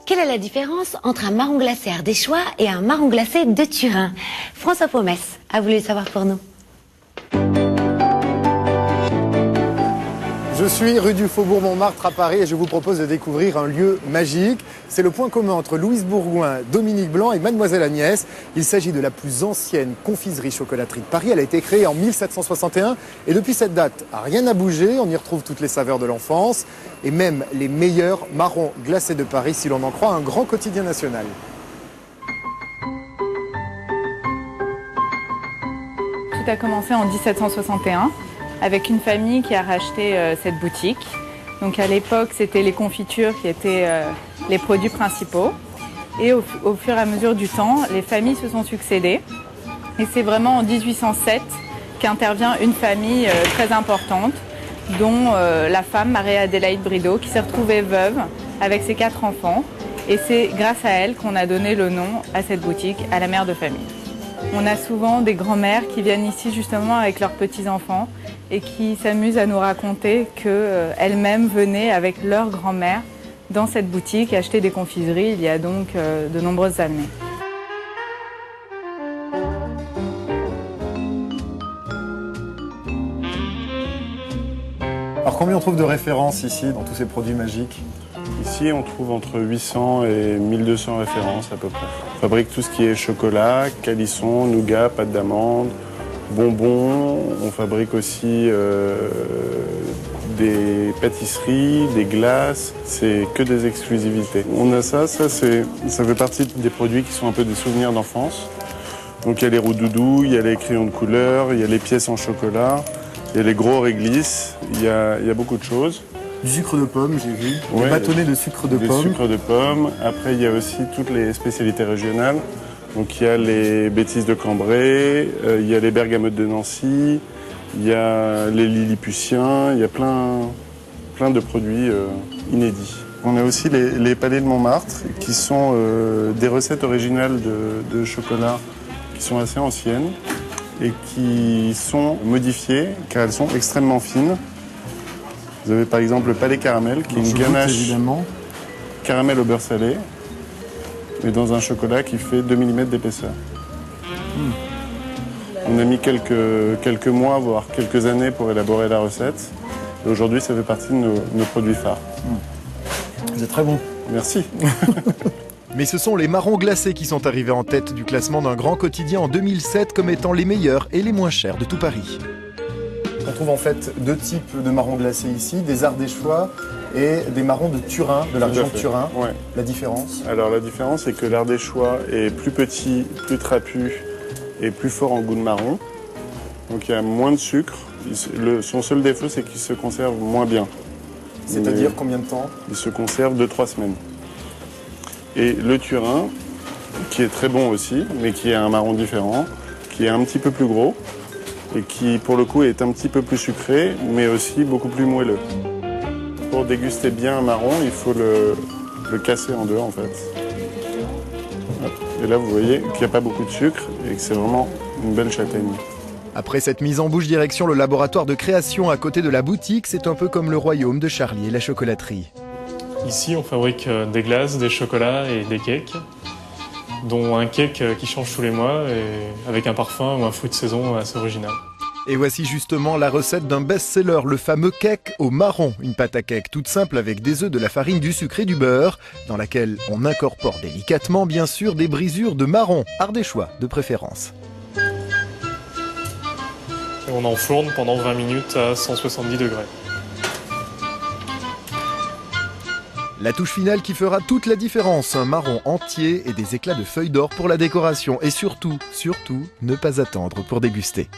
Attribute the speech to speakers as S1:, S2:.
S1: Quelle est la différence entre un marron glacé ardéchois et un marron glacé de Turin? François Pomès a voulu le savoir pour nous.
S2: Je suis rue du Faubourg Montmartre à Paris et je vous propose de découvrir un lieu magique. C'est le point commun entre Louise Bourgoin, Dominique Blanc et Mademoiselle Agnès. Il s'agit de la plus ancienne confiserie-chocolaterie de Paris. Elle a été créée en 1761 et depuis cette date, rien n'a bougé. On y retrouve toutes les saveurs de l'enfance et même les meilleurs marrons glacés de Paris, si l'on en croit un grand quotidien national.
S3: Tout a commencé en 1761 avec une famille qui a racheté cette boutique. Donc à l'époque, c'était les confitures qui étaient les produits principaux. Et au fur et à mesure du temps, les familles se sont succédées. Et c'est vraiment en 1807 qu'intervient une famille très importante, dont la femme Marie-Adélaïde Bridot, qui s'est retrouvée veuve avec ses 4 enfants. Et c'est grâce à elle qu'on a donné le nom à cette boutique, à la mère de famille. On a souvent des grands-mères qui viennent ici justement avec leurs petits-enfants et qui s'amusent à nous raconter qu'elles-mêmes venaient avec leur grand-mère dans cette boutique acheter des confiseries il y a donc de nombreuses années.
S2: Alors combien on trouve de références ici dans tous ces produits magiques ?
S4: Ici, on trouve entre 800 et 1200 références à peu près. On fabrique tout ce qui est chocolat, calisson, nougat, pâte d'amande, bonbons. On fabrique aussi des pâtisseries, des glaces. C'est que des exclusivités. On a ça fait partie des produits qui sont un peu des souvenirs d'enfance. Donc il y a les roux-doudous, il y a les crayons de couleur, il y a les pièces en chocolat, il y a les gros réglisse, il y a beaucoup de choses.
S2: Du sucre de pomme, j'ai vu. Des bâtonnets de sucre de pomme.
S4: Du sucre de pomme. Après, il y a aussi toutes les spécialités régionales. Donc, il y a les bêtises de Cambrai, il y a les bergamotes de Nancy, il y a les lilliputiens, il y a plein de produits inédits. On a aussi les palais de Montmartre, qui sont des recettes originales de chocolat qui sont assez anciennes et qui sont modifiées car elles sont extrêmement fines. Vous avez par exemple le palais caramel, qui est une ganache caramel au beurre salé, mais dans un chocolat qui fait 2 mm d'épaisseur. On a mis quelques mois, voire quelques années pour élaborer la recette. Et aujourd'hui, ça fait partie de nos produits phares.
S2: C'est très bon.
S4: Merci.
S5: Mais ce sont les marrons glacés qui sont arrivés en tête du classement d'un grand quotidien en 2007 comme étant les meilleurs et les moins chers de tout Paris.
S2: On trouve en fait 2 types de marrons glacés ici, des ardéchois et des marrons de Turin, de la région de Turin.
S4: Ouais.
S2: La différence ?
S4: Alors la différence, c'est que l'ardéchois est plus petit, plus trapu et plus fort en goût de marron. Donc il y a moins de sucre. Son seul défaut, c'est qu'il se conserve moins bien.
S2: C'est-à-dire combien de temps ?
S4: Il se conserve 2-3 semaines. Et le Turin, qui est très bon aussi, mais qui est un marron différent, qui est un petit peu plus gros, et qui, pour le coup, est un petit peu plus sucré, mais aussi beaucoup plus moelleux. Pour déguster bien un marron, il faut le casser en deux, en fait. Et là, vous voyez qu'il n'y a pas beaucoup de sucre et que c'est vraiment une belle châtaigne.
S5: Après cette mise en bouche, direction le laboratoire de création à côté de la boutique, c'est un peu comme le royaume de Charlie et la chocolaterie.
S6: Ici, on fabrique des glaces, des chocolats et des cakes, dont un cake qui change tous les mois et avec un parfum ou un fruit de saison assez original.
S5: Et voici justement la recette d'un best-seller, le fameux cake au marron. Une pâte à cake toute simple avec des œufs, de la farine, du sucre et du beurre, dans laquelle on incorpore délicatement, bien sûr, des brisures de marron, ardéchois de préférence.
S6: Et on enfourne pendant 20 minutes à 170 degrés.
S5: La touche finale qui fera toute la différence, un marron entier et des éclats de feuilles d'or pour la décoration. Et surtout, ne pas attendre pour déguster.